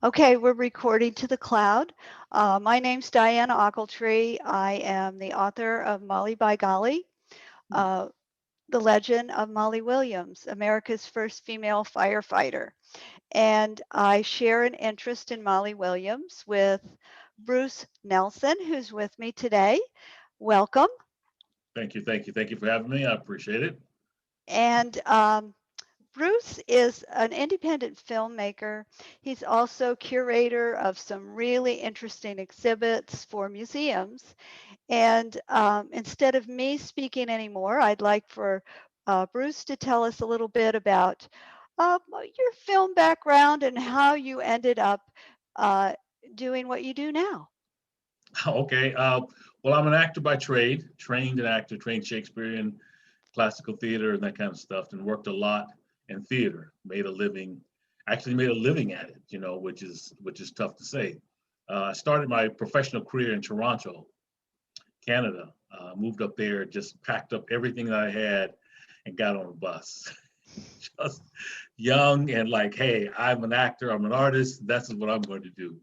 Okay, we're recording to the cloud. My name's Dianne Ochiltree. I am the author of Molly by Golly, uh, The Legend of Molly Williams, America's First Female Firefighter. And I share an interest in Molly Williams with Bruce Nelson, who's with me today. Welcome. Thank you, thank you, thank you for having me. I appreciate it. And Bruce is an independent filmmaker. He's also curator of some really interesting exhibits for museums. And instead of me speaking anymore, I'd like for Bruce to tell us a little bit about your film background and how you ended up uh, doing what you do now. Okay. Well, I'm an actor by trade, trained an actor, trained Shakespearean, classical theater, and that kind of stuff, and worked a lot in theater. Made a living, actually made a living at it, which is tough to say. I started my professional career in Toronto, Canada. Moved up there, just packed up everything that I had, and got on a bus. Just young and like, hey, I'm an actor, I'm an artist. That's what I'm going to do.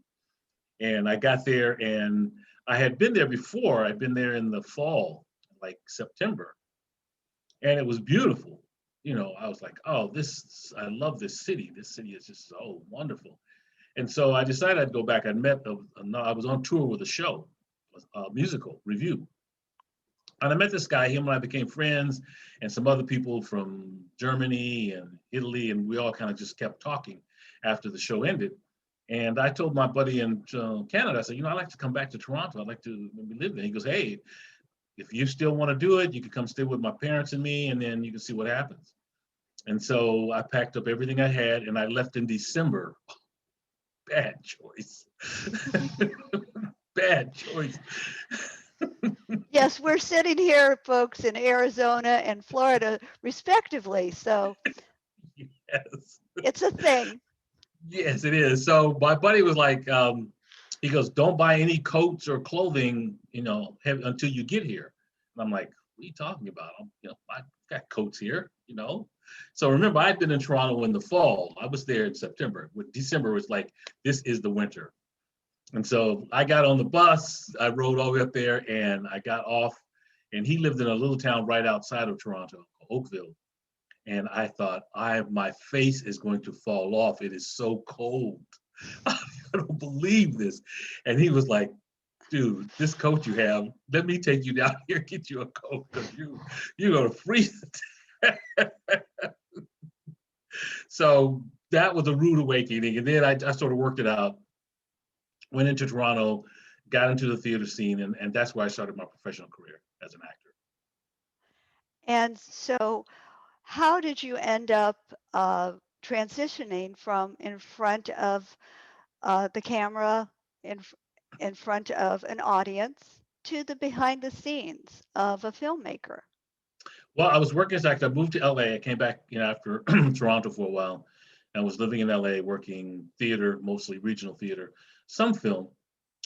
And I got there and I had been there before. I'd been there in the fall, like September, and it was beautiful. I was like, oh, I love this city. This city is just so wonderful. And so I decided I'd go back. I was on tour with a show, a musical review. And I met this guy, him and I became friends, and some other people from Germany and Italy, and we all kind of just kept talking after the show ended. And I told my buddy in Canada, I said, I'd like to come back to Toronto. I'd like to maybe live there. He goes, hey, if you still want to do it, you can come stay with my parents and me, and then you can see what happens. And so I packed up everything I had, and I left in December. Bad choice. Bad choice. Yes, we're sitting here, folks, in Arizona and Florida, respectively. So Yes. it's a thing. Yes, it is. So my buddy was like, he goes, don't buy any coats or clothing, until you get here. And I'm like, what are you talking about? I got coats here. So remember, I'd been in Toronto in the fall. I was there in September. With December was like, this is the winter. And so I got on the bus, I rode all the way up there, and I got off. And he lived in a little town right outside of Toronto, Oakville. And I thought, my face is going to fall off. It is so cold. I don't believe this. And he was like, dude, this coat you have, let me take you down here, get you a coat, because you're gonna freeze. So that was a rude awakening. And then I sort of worked it out, went into Toronto, got into the theater scene, and that's where I started my professional career as an actor. And so, how did you end up transitioning from in front of the camera, in, in front of an audience, to the behind the scenes of a filmmaker? Well, I was working as an actor. I moved to LA. I came back, after Toronto for a while, and was living in LA, working theater, mostly regional theater, some film,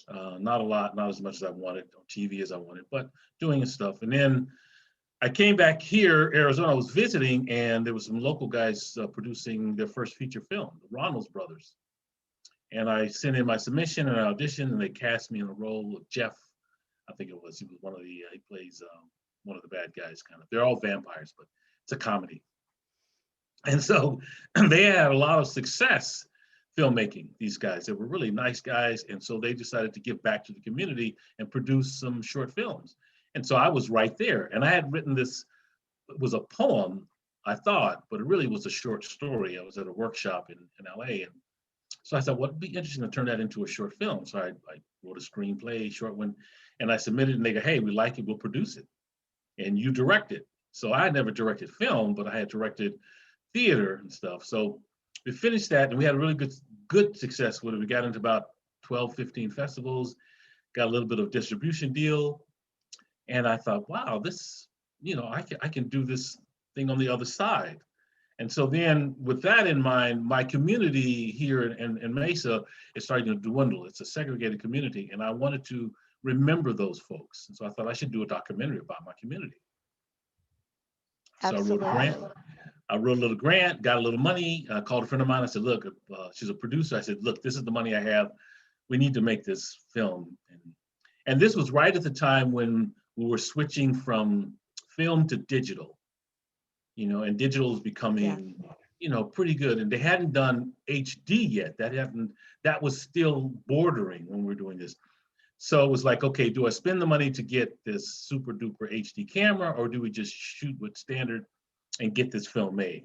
not a lot, not as much as I wanted, on TV as I wanted, but doing stuff. And then I came back here, Arizona. I was visiting, and there was some local guys producing their first feature film, the Ronalds brothers. And I sent in my submission and I auditioned, and they cast me in the role of Jeff. I think it was. He was one of the. He plays one of the bad guys, kind of. They're all vampires, but it's a comedy. And so they had a lot of success filmmaking. These guys, they were really nice guys, and so they decided to give back to the community and produce some short films. And so I was right there, and I had written this. It was a poem, I thought, but it really was a short story. I was at a workshop in LA, and so I thought, well, it'd be interesting to turn that into a short film. So I wrote a screenplay, short one, and I submitted, and they go, hey, we like it, we'll produce it. And you direct it. So I had never directed film, but I had directed theater and stuff. So we finished that, and we had a really good success with it. We got into about 12, 15 festivals, got a little bit of distribution deal. And I thought, wow, this, I can do this thing on the other side. And so then with that in mind, my community here in Mesa is starting to dwindle. It's a segregated community, and I wanted to remember those folks. And so I thought I should do a documentary about my community. So Absolutely. I wrote a little grant, got a little money, called a friend of mine. I said, look, she's a producer. I said, look, this is the money I have. We need to make this film. And this was right at the time when we were switching from film to digital, and digital is becoming, pretty good. And they hadn't done HD yet. That was still bordering when we were doing this. So it was like, okay, do I spend the money to get this super duper HD camera, or do we just shoot with standard and get this film made?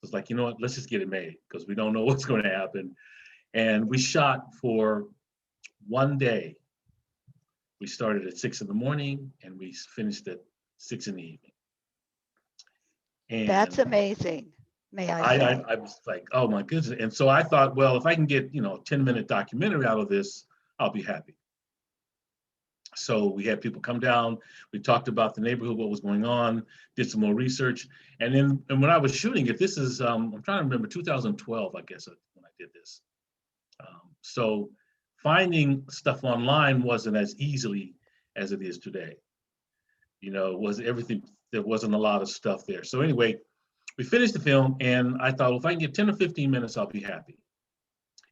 It's like, you know what, let's just get it made, because we don't know what's going to happen. And we shot for one day. We started at 6 a.m. and we finished at 6 p.m. And That's amazing, may I say. I was like, oh my goodness. And so I thought, well, if I can get, a 10-minute documentary out of this, I'll be happy. So we had people come down, we talked about the neighborhood, what was going on, did some more research. And when I was shooting it, this is, I'm trying to remember, 2012, I guess, when I did this. So finding stuff online wasn't as easily as it is today. Was everything, there wasn't a lot of stuff there. So anyway, we finished the film, and I thought, well, if I can get 10 or 15 minutes, I'll be happy.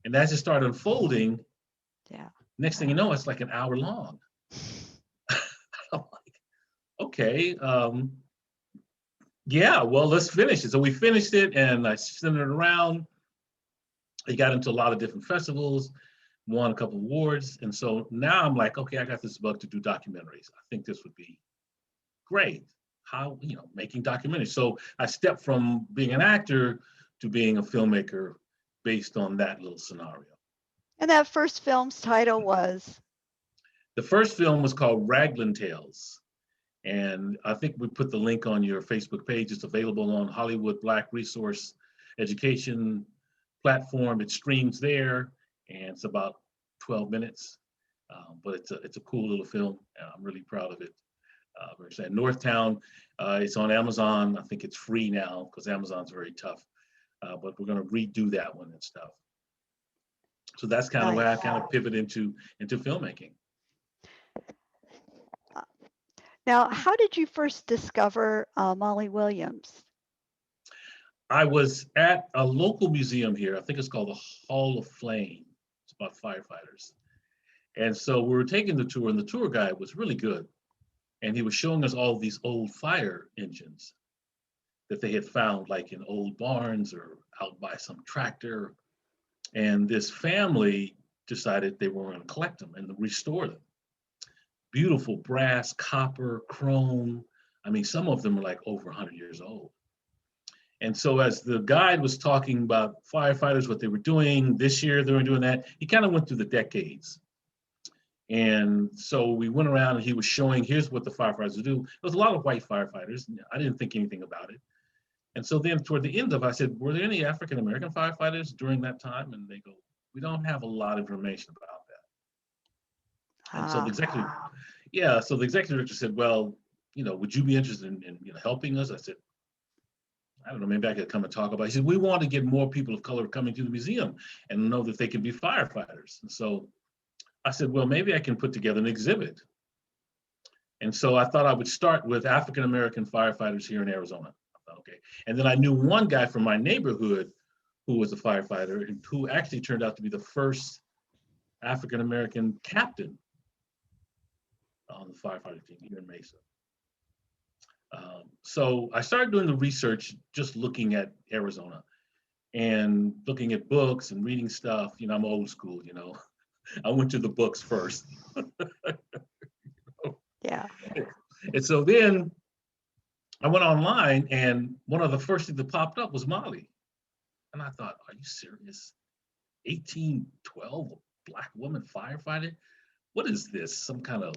And as it started unfolding, next thing you know, it's like an hour long. I'm like, okay, yeah, well, let's finish it. So we finished it, and I sent it around. It got into a lot of different festivals, won a couple of awards. And so now I'm like, okay, I got this bug to do documentaries. I think this would be great. How, making documentaries. So I stepped from being an actor to being a filmmaker based on that little scenario. And that first film's title was? The first film was called Raglan Tales. And I think we put the link on your Facebook page. It's available on Hollywood Black Resource Education platform. It streams there, and it's about 12 minutes. But it's a cool little film. I'm really proud of it. At Northtown, it's on Amazon. I think it's free now because Amazon's very tough. But we're going to redo that one and stuff. So that's kind of where I kind of pivot into filmmaking. Now, how did you first discover Molly Williams? I was at a local museum here. I think it's called the Hall of Flame. It's about firefighters. And so we were taking the tour, and the tour guide was really good. And he was showing us all these old fire engines that they had found, like in old barns or out by some tractor. And this family decided they were going to collect them and restore them. Beautiful brass, copper, chrome. I mean, some of them are like over 100 years old. And so as the guide was talking about firefighters, what they were doing this year, they were doing that, he kind of went through the decades. And so we went around, and he was showing, here's what the firefighters would do. There was a lot of white firefighters. I didn't think anything about it. And so then toward the end of it, I said, were there any African-American firefighters during that time? And they go, we don't have a lot of information about that. And so the executive, so the executive director said, well, would you be interested in helping us? I said, I don't know, maybe I could come and talk about it. He said, we want to get more people of color coming to the museum and know that they can be firefighters. And so I said, well, maybe I can put together an exhibit. And so I thought I would start with African-American firefighters here in Arizona. I thought, okay. And then I knew one guy from my neighborhood who was a firefighter, and who actually turned out to be the first African-American captain on the firefighter team here in Mesa. So I started doing the research, just looking at Arizona and looking at books and reading stuff. I'm old school, I went to the books first. Yeah. And so then I went online, and one of the first things that popped up was Molly. And I thought, are you serious? 1812, a Black woman firefighter? What is this? Some kind of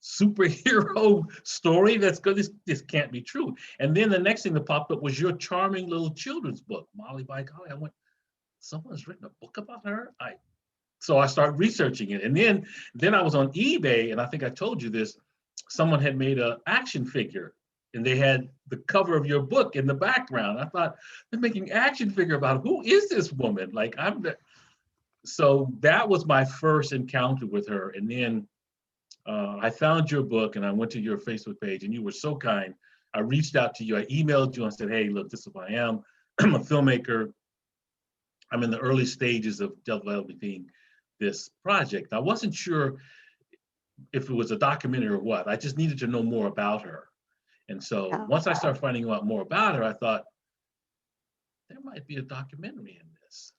superhero story that's good? This can't be true. And then the next thing that popped up was your charming little children's book, Molly by Golly. I went, someone's written a book about her? So I started researching it. And then I was on eBay, and I think I told you this, someone had made an action figure, and they had the cover of your book in the background. I thought, they're making action figure about who is this woman? So that was my first encounter with her. And then I found your book, and I went to your Facebook page, and you were so kind. I reached out to you. I emailed you and said, hey, look, this is who I am. I'm a filmmaker. I'm in the early stages of developing this project. I wasn't sure if it was a documentary or what. I just needed to know more about her. And so Yeah. once I started finding out more about her, I thought there might be a documentary in this.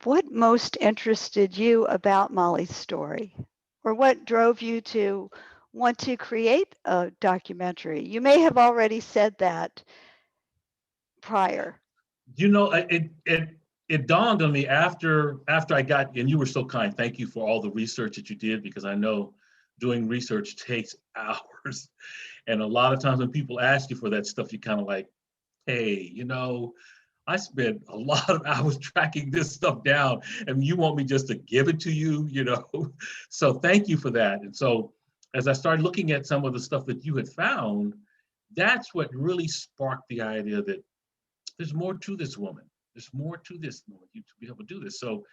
What most interested you about Molly's story? Or what drove you to want to create a documentary? You may have already said that prior. You know, it dawned on me after I got, and you were so kind. Thank you for all the research that you did, because I know doing research takes hours. And a lot of times when people ask you for that stuff, you kind of like, hey, I spent a lot of hours tracking this stuff down, and you want me just to give it to you. So thank you for that. And so as I started looking at some of the stuff that you had found, that's what really sparked the idea that there's more to this woman. There's more to this woman to be able to do this. So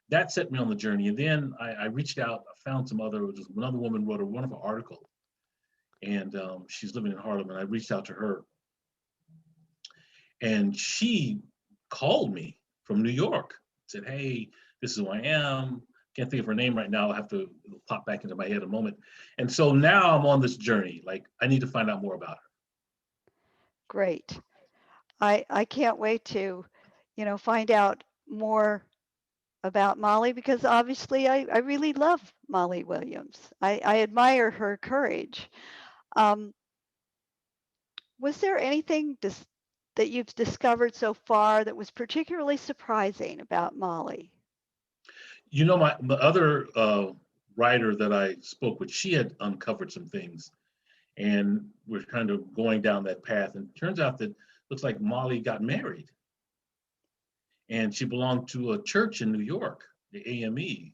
that set me on the journey. And then I reached out, I found another woman wrote a wonderful article, and she's living in Harlem, and I reached out to her, and she called me from New York, said, hey, this is who I am. Can't think of her name right now. I'll have to pop back into my head in a moment. And so now I'm on this journey. Like, I need to find out more about her. Great. I can't wait to, find out more about Molly, because obviously I really love Molly Williams. I admire her courage. Um, was there anything that you've discovered so far that was particularly surprising about Molly? My other writer that I spoke with, she had uncovered some things, and we're kind of going down that path. And it turns out that looks like Molly got married, and she belonged to a church in New York, the AME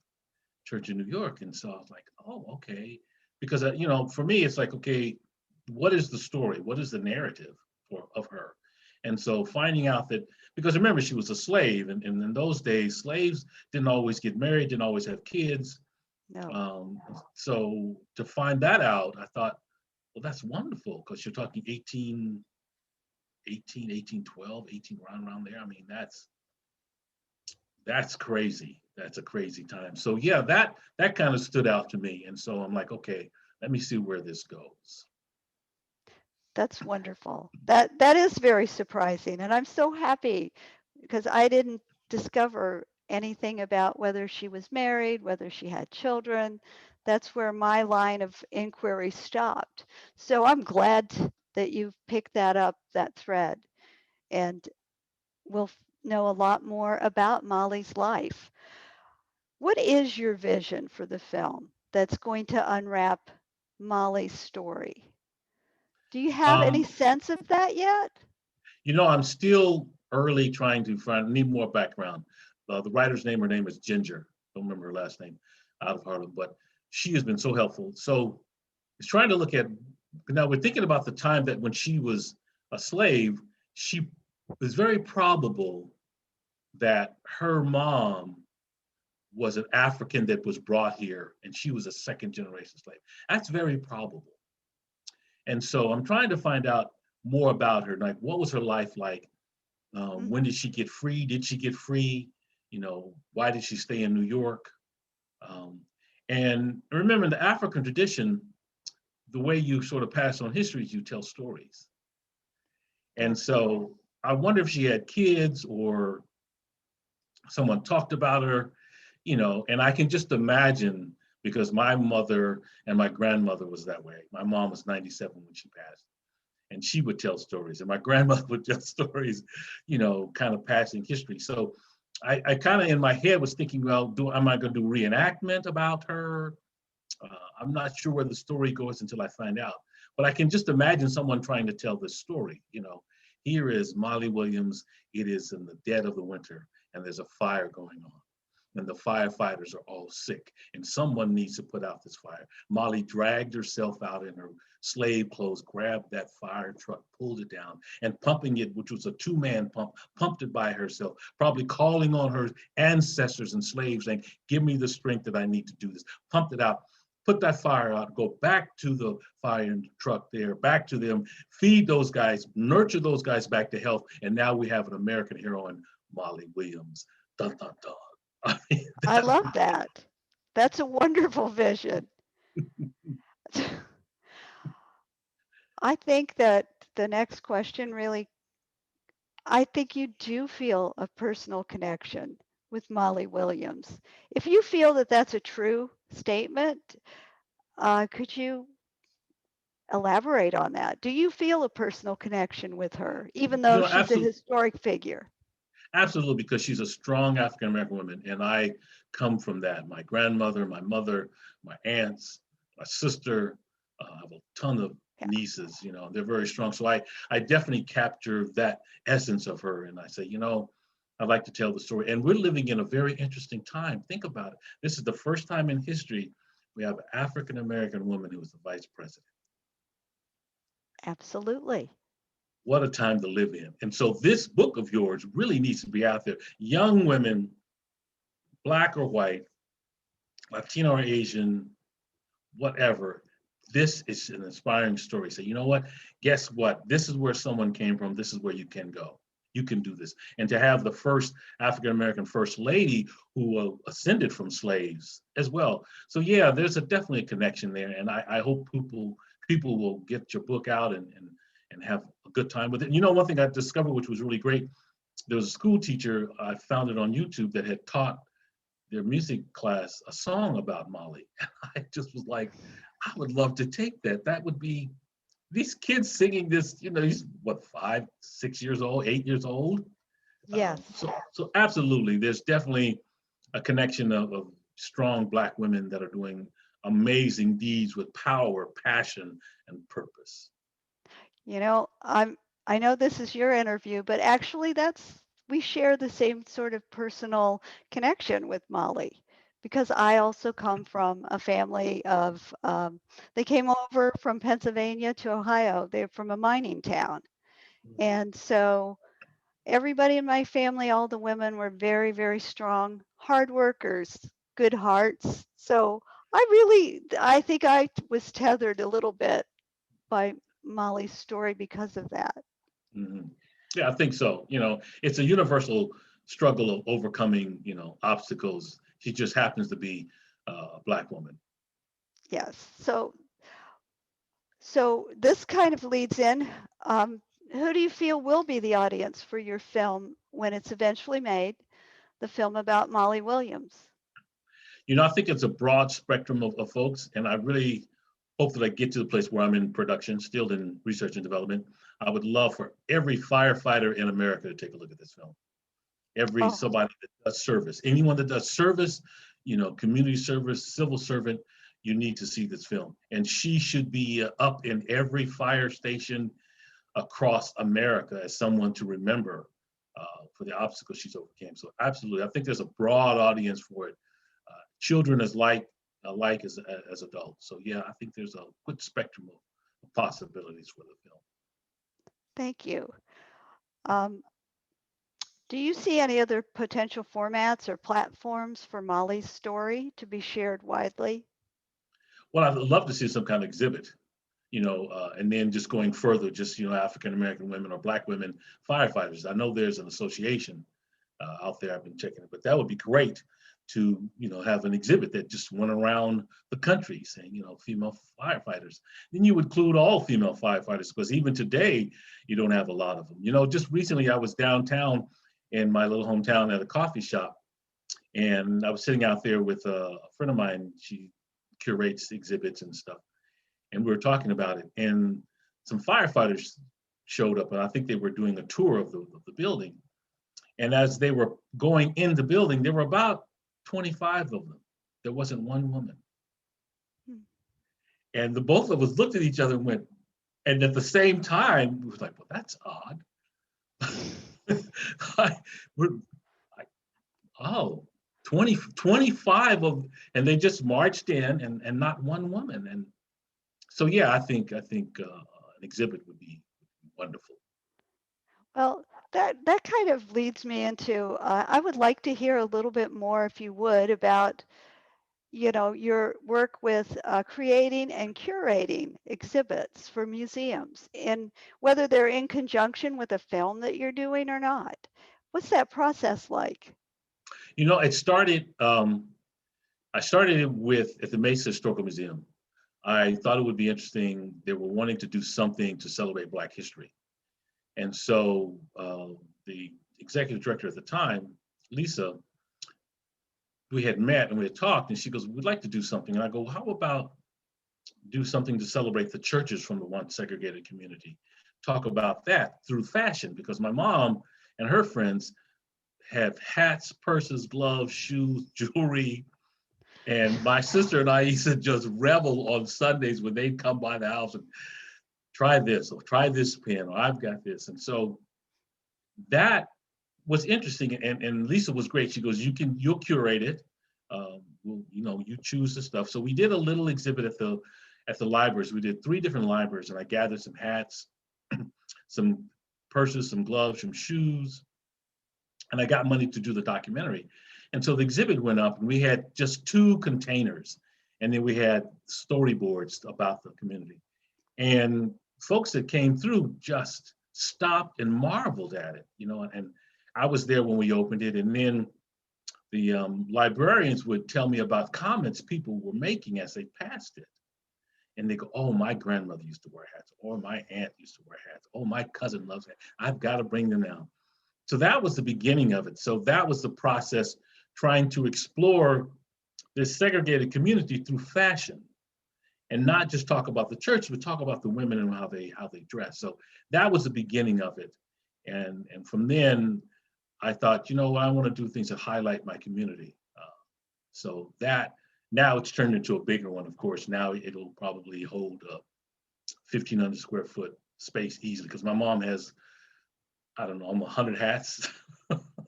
church in New York. And so I was like, oh, okay. Because, for me, it's like, okay, what is the story? What is the narrative of her? And so finding out that, because remember, she was a slave, and in those days, slaves didn't always get married, didn't always have kids. No. So to find that out, I thought, well, that's wonderful, because you're talking 1812, 18, around there. I mean, that's crazy. That's a crazy time. So yeah, that kind of stood out to me. And so I'm like, okay, let me see where this goes. That's wonderful. That is very surprising, and I'm so happy because I didn't discover anything about whether she was married, whether she had children. That's where my line of inquiry stopped. So I'm glad that you've picked that thread, and we'll know a lot more about Molly's life. What is your vision for the film that's going to unwrap Molly's story? Do you have any Um, sense of that yet? I'm still early trying to need more background. The writer's name, her name is Ginger. Don't remember her last name, out of Harlem, but she has been so helpful. So it's trying to look at, now we're thinking about the time that when she was a slave, she was very probable that her mom was an African that was brought here, and she was a second generation slave. That's very probable. And so I'm trying to find out more about her. Like, what was her life like? When did she get free? Did she get free? Why did she stay in New York? And remember, in the African tradition, the way you sort of pass on history is you tell stories. And so I wonder if she had kids or someone talked about her, and I can just imagine, because my mother and my grandmother was that way. My mom was 97 when she passed, and she would tell stories, and my grandmother would tell stories, kind of passing history. So I kind of in my head was thinking, well, am I going to do reenactment about her? I'm not sure where the story goes until I find out. But I can just imagine someone trying to tell this story. Here is Molly Williams. It is in the dead of the winter, and there's a fire going on, and the firefighters are all sick, and someone needs to put out this fire. Molly dragged herself out in her slave clothes, grabbed that fire truck, pulled it down, and pumping it, which was a two-man pump, pumped it by herself, probably calling on her ancestors and slaves saying, give me the strength that I need to do this, pumped it out. put that fire out, go back to the fire truck there, back to them, feed those guys, nurture those guys back to health. And now we have an American heroine, Molly Williams. Dun, dun, dun. I mean, I love that. That's a wonderful vision. I think that the next question really, I think you do feel a personal connection with Molly Williams. If you feel that that's a true statement, could you elaborate on that? Do you feel a personal connection with her, even though she's a absolutely, historic figure? absolutely, because she's a strong African American woman, and I come from that. My grandmother, my mother, my aunts, my sister, I have a ton of Yeah, nieces. They're very strong. So I definitely capture that essence of her, and I say, I'd like to tell the story. And we're living in a very interesting time. Think about it. This is the first time in history we have an African American woman who is the vice president. absolutely. What a time to live in. And so this book of yours really needs to be out there. Young women, black or white, Latino or Asian, whatever. This is an inspiring story. So, you know what? Guess what? This is where someone came from. This is where you can go. You can do this. And to have the first African American first lady who ascended from slaves as well. So, yeah, there's definitely a connection there. And I hope people will get your book out and have a good time with it. And one thing I discovered, which was really great, there was a school teacher, I found it on YouTube, that had taught their music class a song about Molly. And I just was like, I would love to take that. That would be these kids singing this, he's what, 5, 6 years old, 8 years old. Yes. So absolutely, there's definitely a connection of strong Black women that are doing amazing deeds with power, passion, and purpose. You know, I know this is your interview, but actually we share the same sort of personal connection with Molly because I also come from a family of they came over from Pennsylvania to Ohio. They're from a mining town. And so everybody in my family, all the women were very, very strong, hard workers, good hearts. So I think I was tethered a little bit by Molly's story because of that. Mhm. Yeah, I think so. It's a universal struggle of overcoming, obstacles. She just happens to be a Black woman. Yes. So this kind of leads in. Who do you feel will be the audience for your film when it's eventually made, the film about Molly Williams? I think it's a broad spectrum of folks, and I really hope that I get to the place where I'm in production, still in research and development. I would love for every firefighter in America to take a look at this film. Every Oh, somebody that does service, anyone that does service, community service, civil servant, you need to see this film. And she should be up in every fire station across America as someone to remember for the obstacles she's overcame. So absolutely, I think there's a broad audience for it. Children as alike as adults. So yeah, I think there's a good spectrum of possibilities for the film. thank you. Um, do you see any other potential formats or platforms for Molly's story to be shared widely? Well, I'd love to see some kind of exhibit, and then just going further, just African American women or Black women firefighters. I know there's an association out there. I've been checking it, but that would be great to have an exhibit that just went around the country saying female firefighters. Then you would include all female firefighters because even today you don't have a lot of them. Just recently I was downtown in my little hometown at a coffee shop, and I was sitting out there with a friend of mine. She curates exhibits and stuff, and we were talking about it. And some firefighters showed up, and I think they were doing a tour of the building. And as they were going in the building, there were about 25 of them. There wasn't one woman. Hmm. And the both of us looked at each other and went, and at the same time, we was like, well, that's odd. we're like, oh, 25 of, and they just marched in and not one woman. And so, yeah, I think an exhibit would be wonderful. Well, that kind of leads me into I would like to hear a little bit more, if you would, about your work with creating and curating exhibits for museums, and whether they're in conjunction with a film that you're doing or not. What's that process like? It started, I started it with at the Mesa Historical Museum. I thought it would be interesting. They were wanting to do something to celebrate Black history. And so the executive director at the time, Lisa, we had met and we had talked, and she goes, "We'd like to do something." And I go, "How about do something to celebrate the churches from the once segregated community? Talk about that through fashion," because my mom and her friends have hats, purses, gloves, shoes, jewelry. And my sister and I used to just revel on Sundays when they'd come by the house and try this or try this pen or I've got this. And so that was interesting. And Lisa was great. She goes, you'll curate it. You choose the stuff. So we did a little exhibit at the libraries. We did 3 different libraries, and I gathered some hats, some purses, some gloves, some shoes, and I got money to do the documentary. And so the exhibit went up, and we had just 2 containers, and then we had storyboards about the community. And folks that came through just stopped and marveled at it, and I was there when we opened it. And then the librarians would tell me about comments people were making as they passed it. And they go, "Oh, my grandmother used to wear hats," or "My aunt used to wear hats," "Oh, my cousin loves hats. I've got to bring them now." So that was the beginning of it. So that was the process, trying to explore this segregated community through fashion, and not just talk about the church, but talk about the women and how they dress. So that was the beginning of it. And from then I thought, I want to do things that highlight my community. So that now it's turned into a bigger one, of course. Now it'll probably hold a 1,500 square foot space easily, because my mom has, I don't know, almost 100 hats.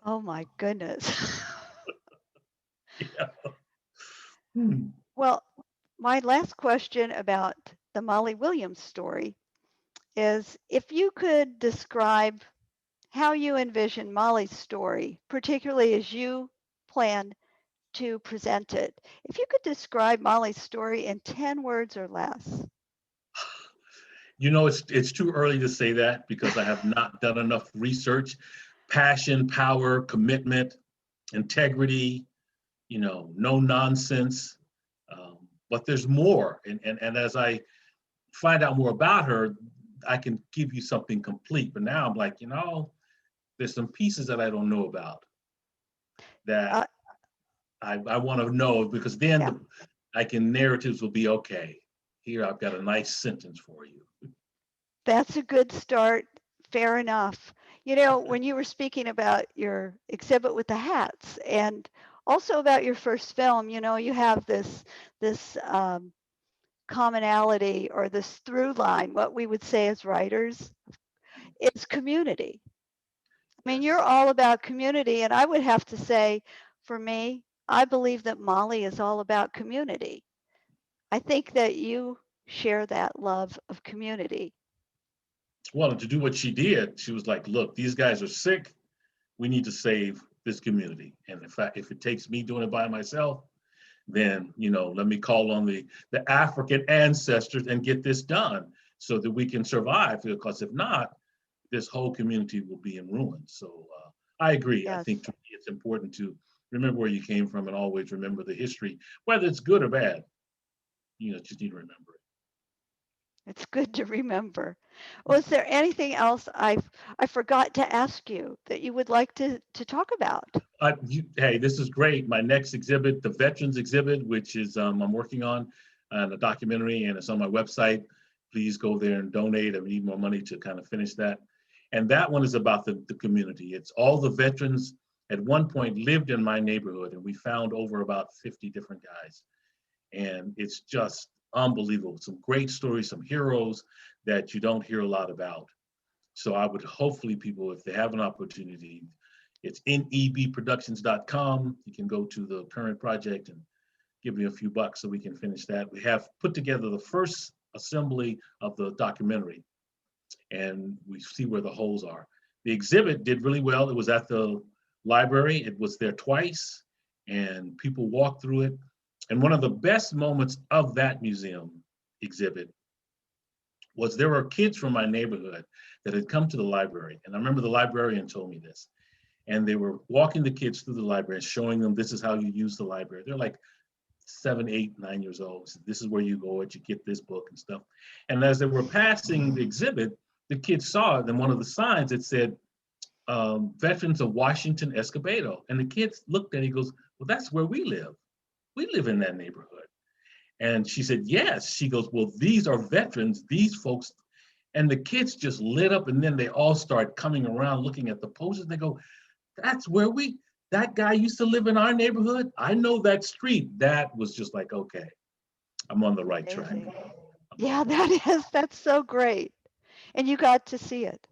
Oh my goodness. Yeah. Hmm. Well, my last question about the Molly Williams story is, if you could describe how you envision Molly's story, particularly as you plan to present it. If you could describe Molly's story in 10 words or less. It's too early to say that, because I have not done enough research. Passion, power, commitment, integrity, no nonsense. But there's more. And as I find out more about her, I can give you something complete. But now I'm like, there's some pieces that I don't know about that Uh, I want to know, because then yeah, narratives will be okay. Here, I've got a nice sentence for you. that's a good start. Fair enough. When you were speaking about your exhibit with the hats, and also about your first film, you have this commonality, or this through line, what we would say as writers, is community. I mean, you're Yes. all about community, and I would have to say, for me, I believe that Molly is all about community. I think that you share that love of community. Well, and to do what she did, she was like, "Look, these guys are sick. We need to save this community. And if it takes me doing it by myself, then let me call on the African ancestors and get this done, so that we can survive. Because if not, this whole community will be in ruins." So I agree. I Yes, think it's important to remember where you came from, and always remember the history, whether it's good or bad. Just need to remember it. it's good to remember. Was there anything else I forgot to ask you that you would like to talk about? Hey, this is great. My next exhibit, the Veterans Exhibit, which is I'm working on a documentary, and it's on my website. Please go there and donate. I need more money to kind of finish that. And that one is about the community. It's all the veterans at one point lived in my neighborhood, and we found over about 50 different guys. And it's just unbelievable. Some great stories, some heroes that you don't hear a lot about. So I would, hopefully, people, if they have an opportunity, it's nebproductions.com. You can go to the current project and give me a few bucks so we can finish that. We have put together the first assembly of the documentary, and we see where the holes are. The exhibit did really well. It was at the library. It was there twice, and people walked through it. And one of the best moments of that museum exhibit was there were kids from my neighborhood that had come to the library. And I remember the librarian told me this. And they were walking the kids through the library and showing them this is how you use the library. They're like 7, 8, 9 years old. So this is where you go and you get this book and stuff. And as they were passing the exhibit, the kids saw it. And one of the signs that said, Veterans of Washington Escobedo. And the kids looked at it, he goes, well, that's where we live. We live in that neighborhood. And she said, yes. She goes, well, these are veterans, these folks. And the kids just lit up, and then they all start coming around looking at the posters. They go, that's where that guy used to live in our neighborhood. I know that street. That was just like, okay, I'm on the right track. Yeah, that's so great. And you got to see it.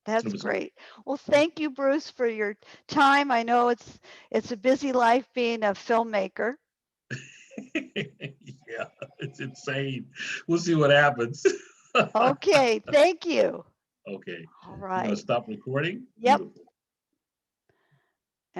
That's great. Well, thank you, Bruce, for your time. I know it's a busy life being a filmmaker. Yeah, it's insane. We'll see what happens. Okay, thank you. Okay. All You're right. gonna stop recording? Yep. Beautiful.